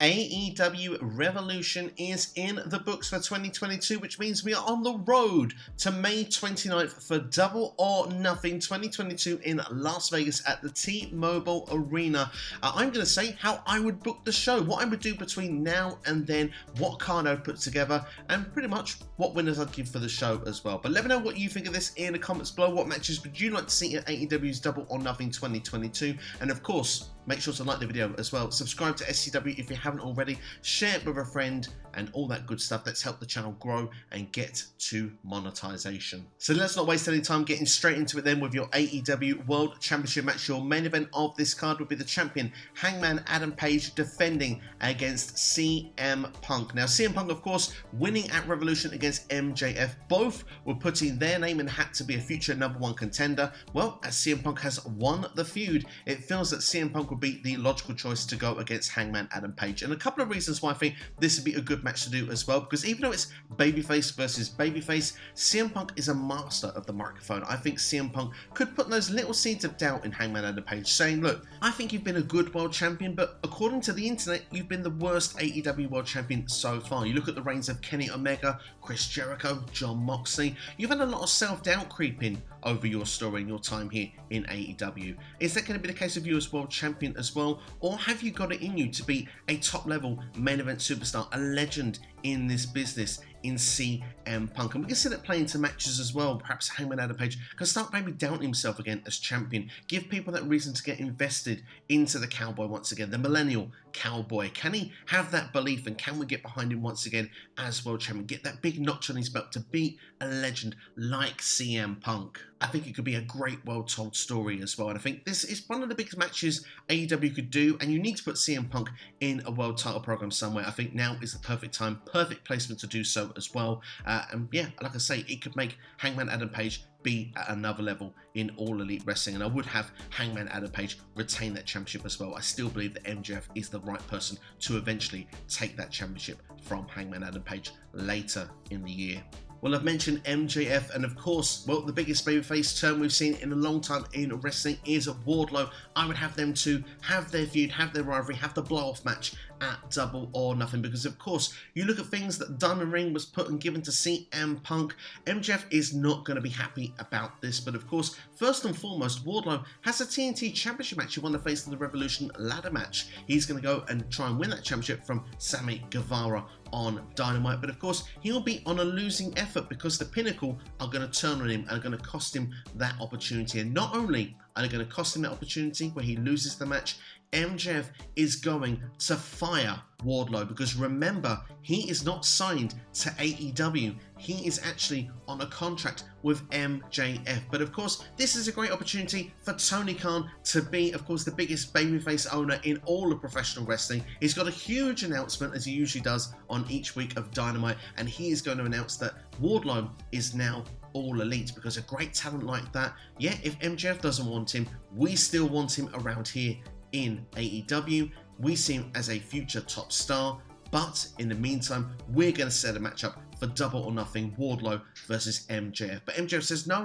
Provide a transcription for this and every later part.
AEW Revolution is in the books for 2022, which means we are on the road to May 29th for Double or Nothing 2022 in Las Vegas at the T-Mobile Arena. I'm going to say how I would book the show, what I would do between now and then, what card I'd put together, and pretty much what winners I'd give for the show as well. But let me know what you think of this in the comments below. What matches would you like to see at AEW's Double or Nothing 2022? And of course, make sure to like the video as well. Subscribe to SCW if you haven't already. Share it with a friend and all that good stuff that's helped the channel grow and get to monetization. So let's not waste any time getting straight into it then with your AEW World Championship match. Your main event of this card will be the champion Hangman Adam Page defending against CM Punk. Now CM Punk, of course, winning at Revolution against MJF. Both were putting their name in the hat to be a future #1 contender. Well, as CM Punk has won the feud, it feels that CM Punk would be the logical choice to go against Hangman Adam Page. And a couple of reasons why I think this would be a good match to do as well, because even though it's babyface versus babyface, CM Punk is a master of the microphone. I think CM Punk could put those little seeds of doubt in Hangman Adam Page, saying, look, I think you've been a good world champion, but according to the internet, you've been the worst AEW world champion so far. You look at the reigns of Kenny Omega, Chris Jericho, John Moxley, you've had a lot of self-doubt creeping over your story and your time here in AEW. Is that going to be the case of you as world champion as well, or have you got it in you to be a top level main event superstar, a legend in this business in CM Punk? And we can see that playing into matches as well. Perhaps Hangman Adam Page can start maybe doubting himself again as champion, give people that reason to get invested into the cowboy once again, the millennial cowboy. Can he have that belief, and can we get behind him once again as world champion, get that big notch on his belt to be a legend like CM Punk? I think it could be a great well-told story as well, and I think this is one of the biggest matches AEW could do, and you need to put CM Punk in a world title program somewhere. I think now is the perfect time, perfect placement to do so as well, and yeah, like I say, it could make Hangman Adam Page be at another level in All Elite Wrestling, and I would have Hangman Adam Page retain that championship as well. I still believe that MJF is the right person to eventually take that championship from Hangman Adam Page later in the year. Well, I've mentioned MJF, and of course, well, the biggest babyface turn we've seen in a long time in wrestling is Wardlow. I would have them to have their feud, have their rivalry, have the blow-off match at Double or Nothing, because of course, you look at things that Diamond Ring was put and given to CM Punk, MJF is not going to be happy about this, but of course, first and foremost, Wardlow has a TNT Championship match. He won the Face of the Revolution ladder match. He's going to go and try and win that championship from Sammy Guevara on Dynamite, but of course he'll be on a losing effort because the Pinnacle are going to turn on him and are going to cost him that opportunity. And not only are they going to cost him that opportunity where he loses the match, MJF is going to fire Wardlow, because remember, he is not signed to AEW. He is actually on a contract with MJF. But of course, this is a great opportunity for Tony Khan to be, of course, the biggest babyface owner in all of professional wrestling. He's got a huge announcement, as he usually does on each week of Dynamite, and he is going to announce that Wardlow is now All Elite, because a great talent like that, yeah, if MJF doesn't want him, we still want him around here in AEW. We see him as a future top star, but in the meantime, we're going to set a matchup for Double or Nothing, Wardlow versus MJF. But MJF says, no,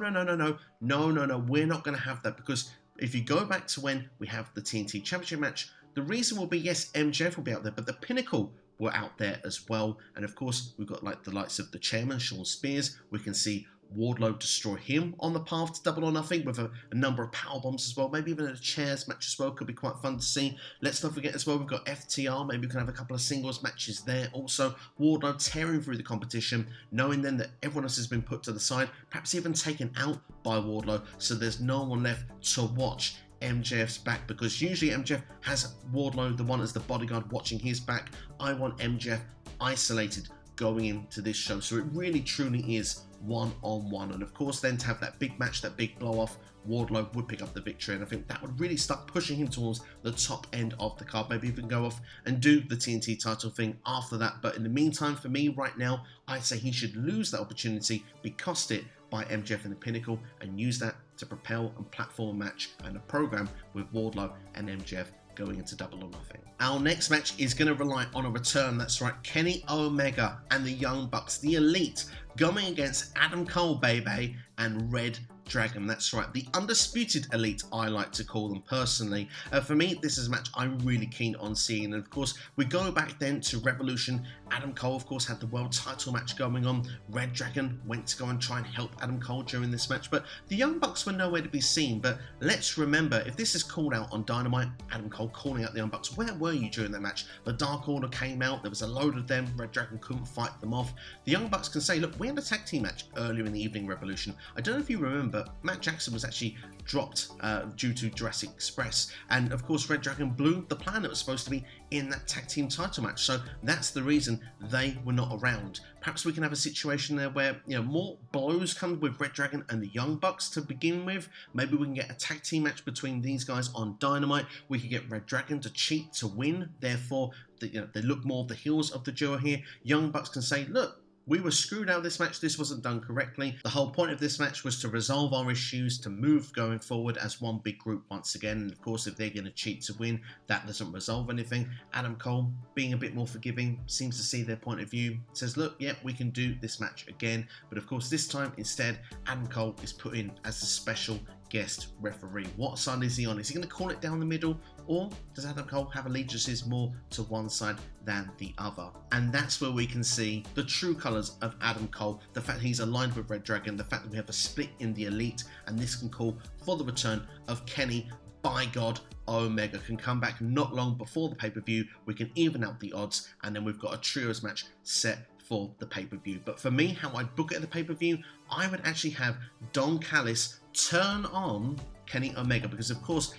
we're not going to have that, because if you go back to when we have the TNT Championship match, the reason will be, yes, MJF will be out there, but the Pinnacle were out there as well. And of course, we've got like the likes of the chairman, Sean Spears. We can see Wardlow destroy him on the path to Double or Nothing with a number of power bombs as well. Maybe even a chairs match as well. Could be quite fun to see. Let's not forget as well, we've got FTR. Maybe we can have a couple of singles matches there. Also, Wardlow tearing through the competition, knowing then that everyone else has been put to the side, perhaps even taken out by Wardlow, so there's no one left to watch MJF's back, because usually MJF has Wardlow, the one as the bodyguard, watching his back. I want MJF isolated going into this show, so it really truly is one-on-one. And of course, then to have that big match, that big blow-off, Wardlow would pick up the victory, and I think that would really start pushing him towards the top end of the card. Maybe even go off and do the TNT title thing after that. But in the meantime, for me right now, I'd say he should lose that opportunity, be costed by MJF in the Pinnacle, and use that to propel and platform a match and a program with Wardlow and MJF going into Double or Nothing. Our next match is going to rely on a return. That's right, Kenny Omega and the Young Bucks, the Elite, going against Adam Cole, baby, and Red Dragon. That's right, the undisputed elite, I like to call them personally. For me, this is a match I'm really keen on seeing. And of course, we go back then to Revolution. Adam Cole, of course, had the world title match going on. Red Dragon went to go and try and help Adam Cole during this match, but the Young Bucks were nowhere to be seen. But let's remember, if this is called out on Dynamite, Adam Cole calling out the Young Bucks, where were you during that match? The Dark Order came out, there was a load of them, Red Dragon couldn't fight them off. The Young Bucks can say, look, we had a tag team match earlier in the evening, Revolution. I don't know if you remember, Matt Jackson was actually dropped due to Jurassic Express, and of course Red Dragon blew the plan that was supposed to be in that tag team title match, so that's the reason they were not around. Perhaps we can have a situation there where, you know, more blows come with Red Dragon and the Young Bucks to begin with. Maybe we can get a tag team match between these guys on Dynamite. We could get Red Dragon to cheat to win, therefore they look more of the heels of the duo here. Young Bucks can say, look, we were screwed out of this match, this wasn't done correctly. The whole point of this match was to resolve our issues, to move going forward as one big group once again. And of course, if they're going to cheat to win, that doesn't resolve anything. Adam Cole, being a bit more forgiving, seems to see their point of view, says, look, yeah, we can do this match again. But of course, this time, instead, Adam Cole is put in as the special guest referee. What side is he on? Is he going to call it down the middle, or does Adam Cole have allegiances more to one side than the other? And that's where we can see the true colours of Adam Cole, the fact he's aligned with Red Dragon, the fact that we have a split in the elite, and this can call for the return of Kenny. By God, Omega can come back not long before the pay-per-view. We can even out the odds, and then we've got a trios match set for the pay-per-view. But for me, how I'd book it at the pay-per-view, I would actually have Don Callis turn on Kenny Omega, because of course,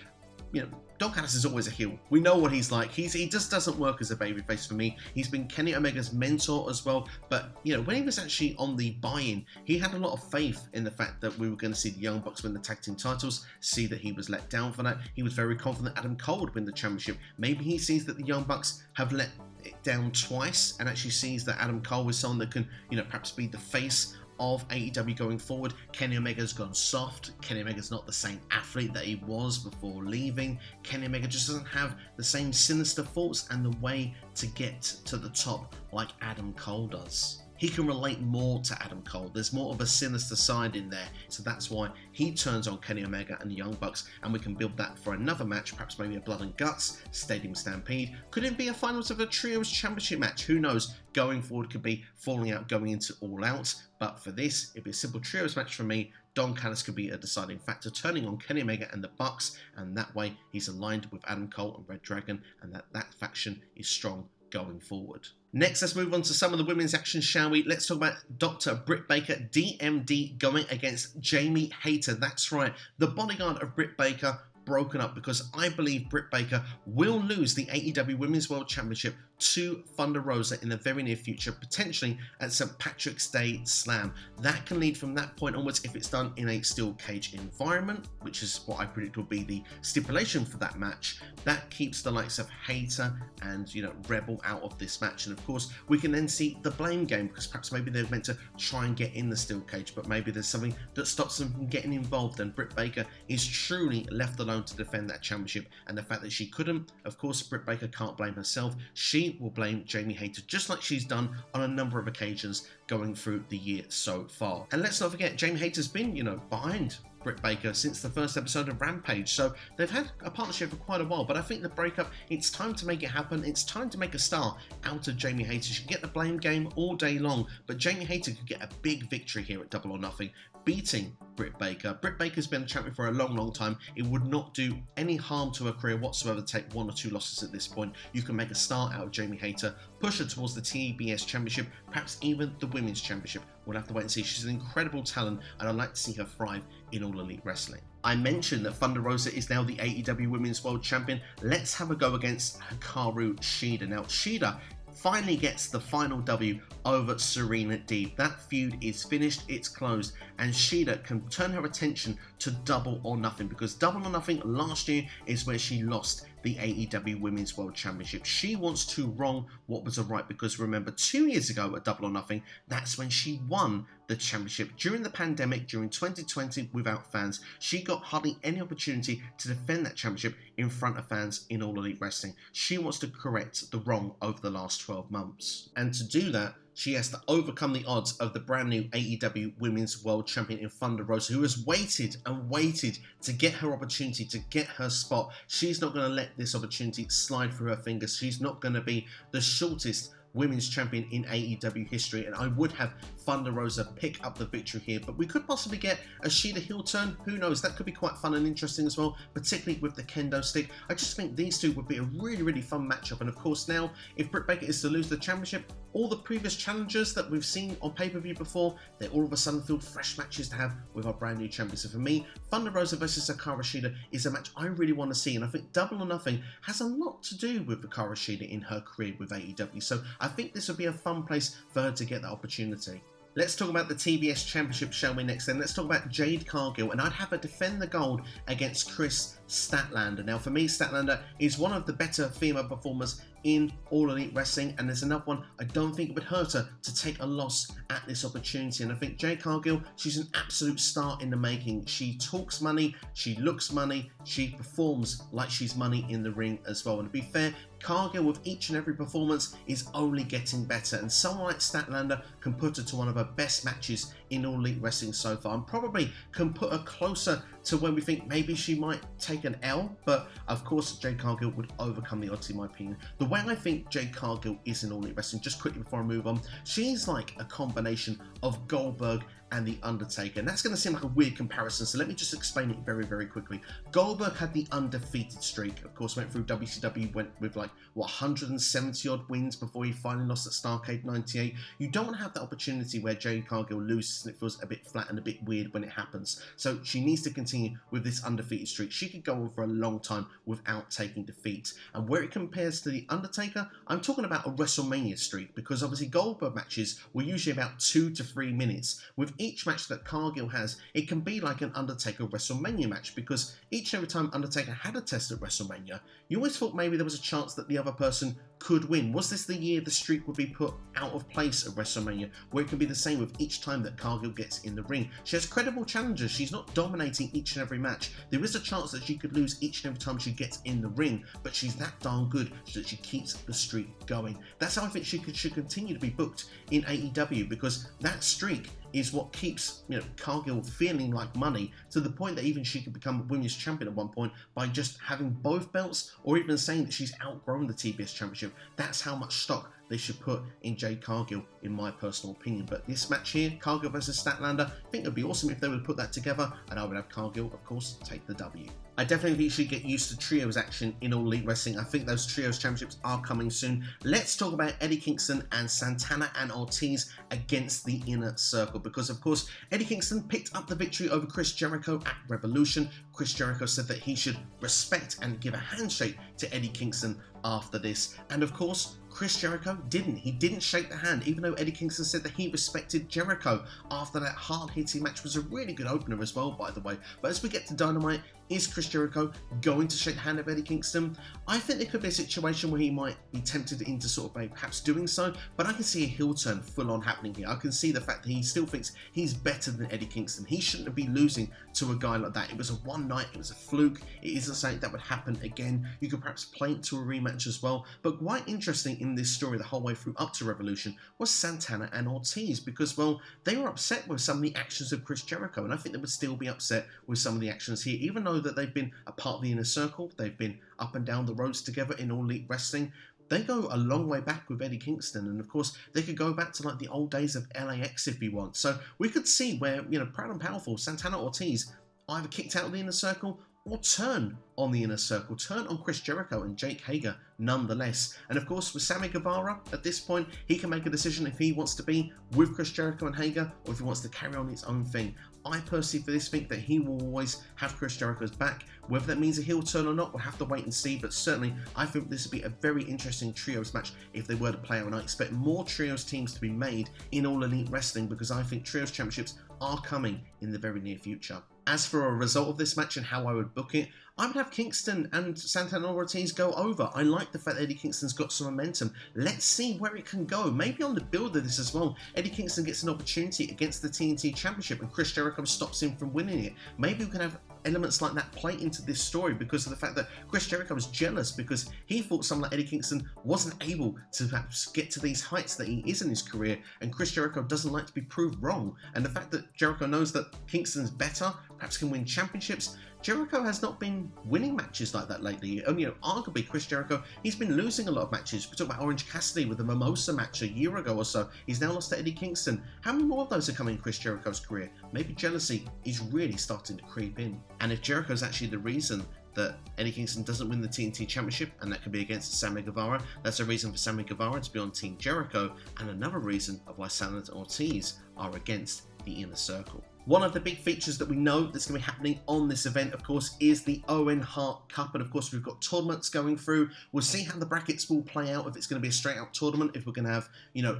you know, Don Callis is always a heel. We know what he's like. He just doesn't work as a babyface for me. He's been Kenny Omega's mentor as well. But, you know, when he was actually on the buy-in, he had a lot of faith in the fact that we were going to see the Young Bucks win the tag team titles. See that he was let down for that. He was very confident Adam Cole would win the championship. Maybe he sees that the Young Bucks have let it down twice and actually sees that Adam Cole is someone that can, you know, perhaps be the face of AEW going forward. Kenny Omega's gone soft. Kenny Omega's not the same athlete that he was before leaving. Kenny Omega just doesn't have the same sinister thoughts and the way to get to the top like Adam Cole does. He can relate more to Adam Cole. There's more of a sinister side in there. So that's why he turns on Kenny Omega and the Young Bucks, and we can build that for another match, perhaps maybe a Blood and Guts, Stadium Stampede. Could it be a finals of a Trios Championship match? Who knows? Going forward could be Falling Out going into All Out. But for this, it'd be a simple Trios match for me. Don Callis could be a deciding factor, turning on Kenny Omega and the Bucks, and that way he's aligned with Adam Cole and Red Dragon, and that faction is strong going forward. Next, let's move on to some of the women's action, shall we? Let's talk about Dr. Britt Baker, DMD, going against Jamie Hayter. That's right, the bodyguard of Britt Baker broken up, because I believe Britt Baker will lose the AEW Women's World Championship to Thunder Rosa in the very near future, potentially at St. Patrick's Day Slam. That can lead from that point onwards if it's done in a steel cage environment, which is what I predict will be the stipulation for that match. That keeps the likes of Hayter and, you know, Rebel out of this match. And of course, we can then see the blame game, because perhaps maybe they're meant to try and get in the steel cage, but maybe there's something that stops them from getting involved, and Britt Baker is truly left alone to defend that championship. And the fact that she couldn't, of course, Britt Baker can't blame herself. She will blame Jamie Hayter, just like she's done on a number of occasions going through the year so far. And let's not forget, Jamie Hayter's been, you know, behind Britt Baker since the first episode of Rampage, so they've had a partnership for quite a while. But I think the breakup, it's time to make it happen. It's time to make a star out of Jamie Hayter. She can get the blame game all day long, but Jamie Hayter could get a big victory here at Double or Nothing, beating Britt Baker. Britt Baker's been a champion for a long, long time. It would not do any harm to her career whatsoever to take 1 or 2 losses at this point. You can make a star out of Jamie Hayter, push her towards the TBS Championship, perhaps even the Women's Championship. We'll have to wait and see. She's an incredible talent, and I'd like to see her thrive in All Elite Wrestling. I mentioned that Thunder Rosa is now the AEW Women's World Champion. Let's have a go against Hikaru Shida. Now, Shida finally gets the final W over Serena Deeb. That feud is finished, it's closed, and Shida can turn her attention to Double or Nothing, because Double or Nothing last year is where she lost the AEW Women's World Championship. She wants to wrong what was a right, because remember, 2 years ago at Double or Nothing, that's when she won the championship. During the pandemic, during 2020, without fans, she got hardly any opportunity to defend that championship in front of fans in All Elite Wrestling. She wants to correct the wrong over the last 12 months. And to do that, she has to overcome the odds of the brand new AEW Women's World Champion in Thunder Rosa, who has waited and waited to get her opportunity, to get her spot. She's not going to let this opportunity slide through her fingers. She's not going to be the shortest women's champion in AEW history, and I would have Thunder Rosa pick up the victory here, but we could possibly get a Shida heel turn. Who knows? That could be quite fun and interesting as well, particularly with the kendo stick. I just think these two would be a really, really fun matchup. And of course now, if Britt Baker is to lose the championship, all the previous challengers that we've seen on pay-per-view before, they all of a sudden feel fresh matches to have with our brand new champion. So for me, Thunder Rosa versus Hikaru Shida is a match I really want to see, and I think Double or Nothing has a lot to do with Hikaru Shida in her career with AEW. So I think this would be a fun place for her to get that opportunity. Let's talk about the TBS Championship, shall we, next then? Let's talk about Jade Cargill, and I'd have her defend the gold against Chris Statlander. Now, for me, Statlander is one of the better female performers in All Elite Wrestling, and there's another one I don't think it would hurt her to take a loss at this opportunity. And I think Jade Cargill, she's an absolute star in the making. She talks money, she looks money, she performs like she's money in the ring as well. And to be fair, Cargill with each and every performance is only getting better, and someone like Statlander can put her to one of her best matches in All Elite Wrestling so far, and probably can put her closer to when we think maybe she might take an L, but of course Jade Cargill would overcome the odds in my opinion. The way I think Jade Cargill is in All Elite Wrestling, just quickly before I move on, she's like a combination of Goldberg and The Undertaker, and that's going to seem like a weird comparison, so let me just explain it very, very quickly. Goldberg had the undefeated streak, of course went through WCW, went with like, 170 odd wins before he finally lost at Starrcade 98. You don't want to have that opportunity where Jade Cargill loses and it feels a bit flat and a bit weird when it happens, so she needs to continue with this undefeated streak. She could go on for a long time without taking defeat, and where it compares to The Undertaker, I'm talking about a WrestleMania streak, because obviously Goldberg matches were usually about 2 to 3 minutes. With each match that Cargill has, it can be like an Undertaker WrestleMania match, because each and every time Undertaker had a test at WrestleMania, you always thought maybe there was a chance that the other person could win. Was this the year the streak would be put out of place at WrestleMania, where it can be the same with each time that Cargill gets in the ring? She has credible challengers. She's not dominating each and every match. There is a chance that she could lose each and every time she gets in the ring, but she's that darn good so that she keeps the streak going. That's how I think she should continue to be booked in AEW, because that streak is what keeps, Cargill feeling like money, to the point that even she could become women's champion at one point by just having both belts, or even saying that she's outgrown the TBS Championship. That's how much stock they should put in Jade Cargill, in my personal opinion. But this match here, Cargill versus Statlander, I think it would be awesome if they would put that together, and I would have Cargill, of course, take the W. I definitely think you should get used to trios action in All Elite Wrestling. I think those trios championships are coming soon. Let's talk about Eddie Kingston and Santana and Ortiz against the Inner Circle, because of course Eddie Kingston picked up the victory over Chris Jericho at Revolution. Chris Jericho said that he should respect and give a handshake to Eddie Kingston after this, and of course Chris Jericho didn't. He didn't shake the hand, even though Eddie Kingston said that he respected Jericho after that hard-hitting match. Was a really good opener as well, by the way. But as we get to Dynamite, is Chris Jericho going to shake the hand of Eddie Kingston? I think there could be a situation where he might be tempted into sort of perhaps doing so, but I can see a heel turn full on happening here. I can see the fact that he still thinks he's better than Eddie Kingston. He shouldn't be losing to a guy like that. It was a one night, it was a fluke. It isn't something that would happen again. You could perhaps play it to a rematch as well. But quite interesting in this story the whole way through up to Revolution was Santana and Ortiz, because, well, they were upset with some of the actions of Chris Jericho, and I think they would still be upset with some of the actions here, even though that they've been a part of the Inner Circle, they've been up and down the roads together in All Elite Wrestling. They go a long way back with Eddie Kingston, and of course they could go back to like the old days of LAX if we want. So we could see where, Proud and Powerful, Santana Ortiz either kicked out of the Inner Circle or turn on the Inner Circle, turn on Chris Jericho and Jake Hager nonetheless. And of course with Sammy Guevara, at this point, he can make a decision if he wants to be with Chris Jericho and Hager or if he wants to carry on his own thing. I personally for this think that he will always have Chris Jericho's back. Whether that means a heel turn or not, we'll have to wait and see, but certainly I think this would be a very interesting trios match if they were to play out, and I expect more trios teams to be made in All Elite Wrestling, because I think trios championships are coming in the very near future. As for a result of this match and how I would book it, I would have Kingston and Santana Ortiz go over. I like the fact that Eddie Kingston's got some momentum. Let's see where it can go. Maybe on the build of this as well, Eddie Kingston gets an opportunity against the TNT Championship and Chris Jericho stops him from winning it. Maybe we can have elements like that play into this story because of the fact that Chris Jericho was jealous because he thought someone like Eddie Kingston wasn't able to perhaps get to these heights that he is in his career, and Chris Jericho doesn't like to be proved wrong. And the fact that Jericho knows that Kingston's better, perhaps can win championships. Jericho has not been winning matches like that lately. Arguably Chris Jericho, he's been losing a lot of matches. We talk about Orange Cassidy with the Mimosa match a year ago or so. He's now lost to Eddie Kingston. How many more of those are coming in Chris Jericho's career? Maybe jealousy is really starting to creep in. And if Jericho's actually the reason that Eddie Kingston doesn't win the TNT Championship, and that could be against Sammy Guevara, that's a reason for Sammy Guevara to be on Team Jericho, and another reason of why Santana Ortiz are against the Inner Circle. One of the big features that we know that's going to be happening on this event, of course, is the Owen Hart Cup. And of course, we've got tournaments going through. We'll see how the brackets will play out, if it's going to be a straight out tournament, if we're going to have,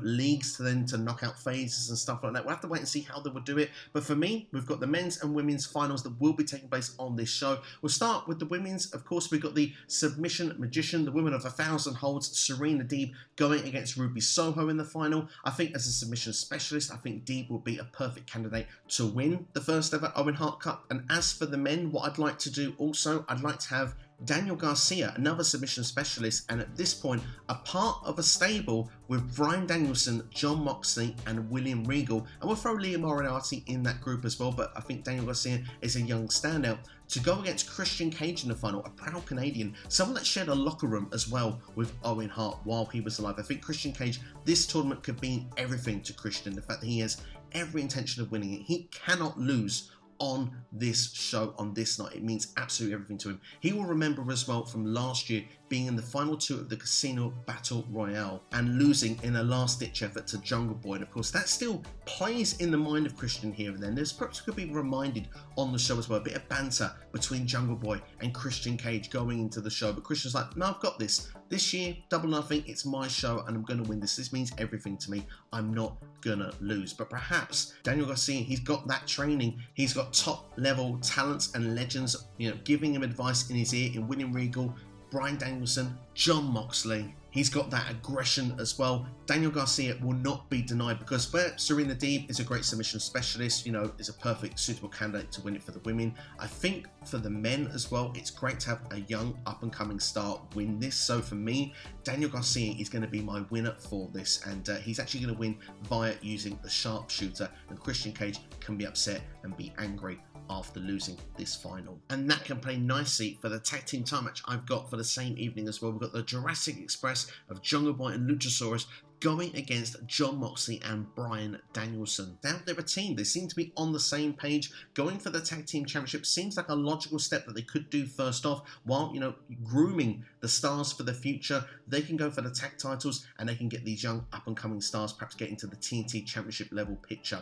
leagues to knock out phases and stuff like that. We'll have to wait and see how they will do it. But for me, we've got the men's and women's finals that will be taking place on this show. We'll start with the women's. Of course, we've got the Submission Magician, the women of 1,000 holds, Serena Deeb, going against Ruby Soho in the final. I think as a submission specialist, I think Deeb will be a perfect candidate to win the first ever Owen Hart Cup. And as for the men, what I'd like to do also, I'd like to have Daniel Garcia, another submission specialist, and at this point, a part of a stable with Bryan Danielson, Jon Moxley, and William Regal. And we'll throw Liam Moriarty in that group as well, but I think Daniel Garcia is a young standout to go against Christian Cage in the final, a proud Canadian, someone that shared a locker room as well with Owen Hart while he was alive. I think Christian Cage, this tournament could mean everything to Christian, the fact that he has every intention of winning it. He cannot lose on this show, on this night. It means absolutely everything to him. He will remember as well from last year being in the final two of the Casino Battle Royale and losing in a last-ditch effort to Jungle Boy. And of course, that still plays in the mind of Christian here and then. There's perhaps could be reminded on the show as well, a bit of banter between Jungle Boy and Christian Cage going into the show. But Christian's like, no, I've got this. This year, Double Nothing, it's my show and I'm going to win this. This means everything to me. I'm not going to lose. But perhaps Daniel Garcia, he's got that training. He's got top-level talents and legends, giving him advice in his ear in William Regal, Bryan Danielson, Jon Moxley. He's got that aggression as well. Daniel Garcia will not be denied because where Serena Deeb is a great submission specialist, is a perfect suitable candidate to win it for the women. I think for the men as well, it's great to have a young up-and-coming star win this. So for me, Daniel Garcia is going to be my winner for this, and he's actually going to win via using the sharpshooter, and Christian Cage can be upset and be angry after losing this final. And that can play nicely for the tag team title match I've got for the same evening as well. We've got the Jurassic Express of Jungle Boy and Luchasaurus going against Jon Moxley and Bryan Danielson. Now they're a team. They seem to be on the same page. Going for the tag team championship seems like a logical step that they could do first off while, grooming the stars for the future. They can go for the tag titles and they can get these young up-and-coming stars perhaps get into the TNT championship level picture.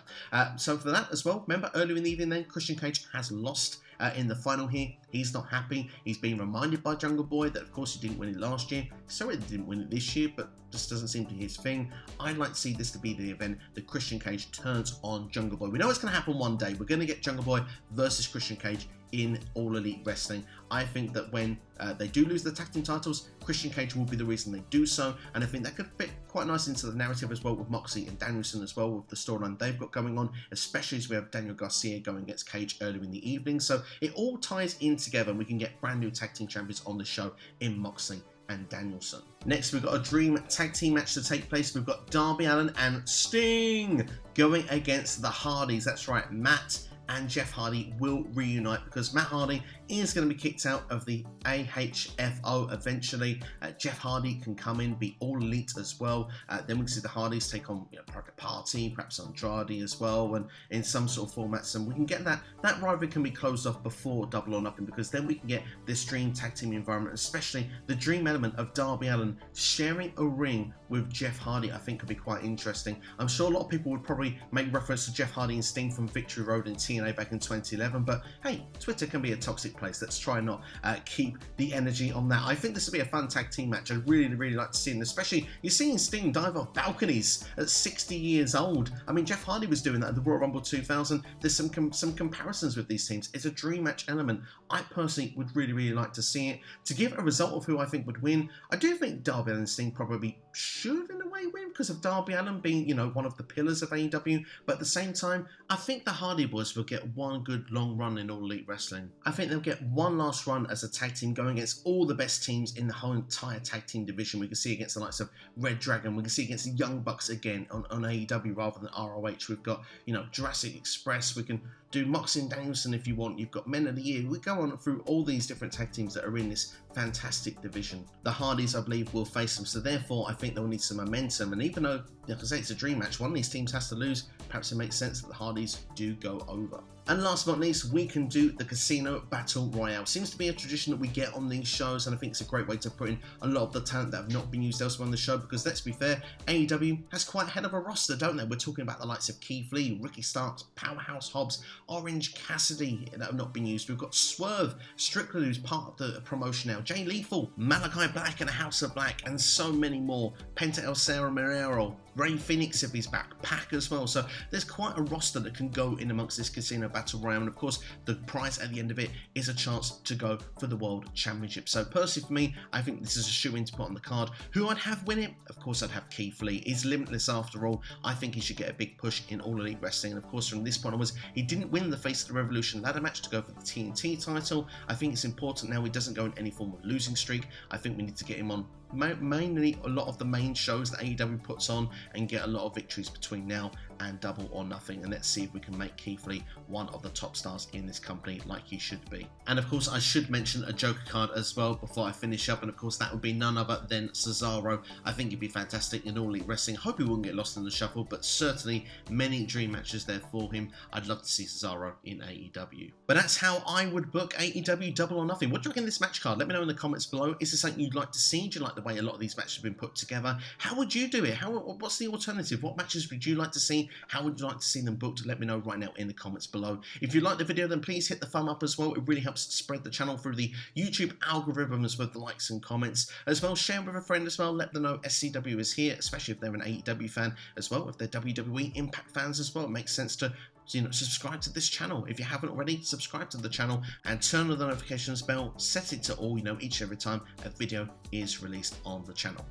So for that as well, remember earlier in the evening then, Christian Cage has lost in the final here. He's not happy. He's being reminded by Jungle Boy that of course he didn't win it last year. Sorry he didn't win it this year, but just doesn't seem to be his thing. I'd like to see this to be the event that Christian Cage turns on Jungle Boy. We know it's going to happen one day. We're going to get Jungle Boy versus Christian Cage in All Elite Wrestling. I think that when they do lose the tag team titles, Christian Cage will be the reason they do so, and I think that could fit quite nice into the narrative as well with Moxley and Danielson as well, with the storyline they've got going on, especially as we have Daniel Garcia going against Cage earlier in the evening. So it all ties in together and we can get brand new tag team champions on the show in Moxley and Danielson. Next, we've got a dream tag team match to take place. We've got Darby Allin and Sting going against the Hardys. That's right, Matt and Jeff Hardy will reunite because Matt Hardy is going to be kicked out of the AHFO eventually. Jeff Hardy can come in, be All Elite as well. Then we can see the Hardys take on Private Party, perhaps Andrade as well, and in some sort of formats. And we can get that rivalry can be closed off before Double or Nothing, because then we can get this dream tag team environment, especially the dream element of Darby Allin sharing a ring with Jeff Hardy. I think could be quite interesting. I'm sure a lot of people would probably make reference to Jeff Hardy and Sting from Victory Road and TNA back in 2011, but hey, Twitter can be a toxic place place. Let's try and not keep the energy on that. I think this will be a fun tag team match. I'd really like to see, and especially you're seeing Sting dive off balconies at 60 years old. I mean, Jeff Hardy was doing that at the Royal Rumble 2000. There's some comparisons with these teams. It's a dream match element. I personally would really like to see it. To give a result of who I think would win, I do think Darby Allin and Sting probably should in a way win because of Darby Allin being, you know, one of the pillars of AEW, but at the same time, I think the Hardy Boys will get one good long run in All Elite Wrestling. I think they'll get one last run as a tag team going against all the best teams in the whole entire tag team division. We can see against the likes of Red Dragon, we can see against the Young Bucks again on AEW rather than ROH. We've got, you know, Jurassic Express, we can do Moxley and Danielson if you want, you've got Men of the Year. We go on through all these different tag teams that are in this fantastic division. The Hardys, I believe, will face them, so therefore I think they'll need some momentum, and even though, like I say, it's a dream match, one of these teams has to lose, perhaps it makes sense that the Hardys do go over. And last but not least, we can do the Casino Battle Royale. Seems to be a tradition that we get on these shows, and I think it's a great way to put in a lot of the talent that have not been used elsewhere on the show, because let's be fair, AEW has quite a hell of a roster, don't they? We're talking about the likes of Keith Lee, Ricky Starks, Powerhouse Hobbs, Orange Cassidy that have not been used. We've got Swerve Strickland, who's part of the promotion now, Jay Lethal, Malachi Black and House of Black, and so many more. Penta El Zero Miedo, Ray Phoenix if he's back, Pac as well. So there's quite a roster that can go in amongst this Casino Battle Royale, and of course the prize at the end of it is a chance to go for the World Championship. So personally for me, I think this is a shoe-in to put on the card. Who I'd have win it? Of course I'd have Keith Lee. He's limitless after all. I think he should get a big push in All Elite Wrestling, and of course from this point onwards, he didn't win the Face of the Revolution ladder match to go for the TNT title. I think it's important now he doesn't go in any form of losing streak. I think we need to get him on mainly a lot of the main shows that AEW puts on and get a lot of victories between now and Double or Nothing, and let's see if we can make Keith Lee one of the top stars in this company like he should be. And of course I should mention a Joker card as well before I finish up, and of course that would be none other than Cesaro. I think he'd be fantastic in All Elite Wrestling. Hope he wouldn't get lost in the shuffle, but certainly many dream matches there for him. I'd love to see Cesaro in AEW. But that's how I would book AEW Double or Nothing. What do you reckon of this match card? Let me know in the comments below. Is this something you'd like to see? Do you like the way a lot of these matches have been put together? How would you do it? What's the alternative? What matches would you like to see? How would you like to see them booked? Let me know right now in the comments below. If you like the video, then please hit the thumb up as well. It really helps spread the channel through the YouTube algorithms with the likes and comments. As well, share with a friend as well. Let them know SCW is here, especially if they're an AEW fan as well. If they're WWE Impact fans as well, it makes sense to subscribe to this channel. If you haven't already, subscribe to the channel and turn on the notifications bell. Set it to all, each and every time a video is released on the channel.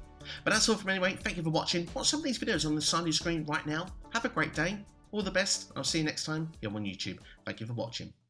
But that's all from me anyway. Thank you for watching. Watch some of these videos on the side of your screen right now. Have a great day. All the best. I'll see you next time here on YouTube. Thank you for watching.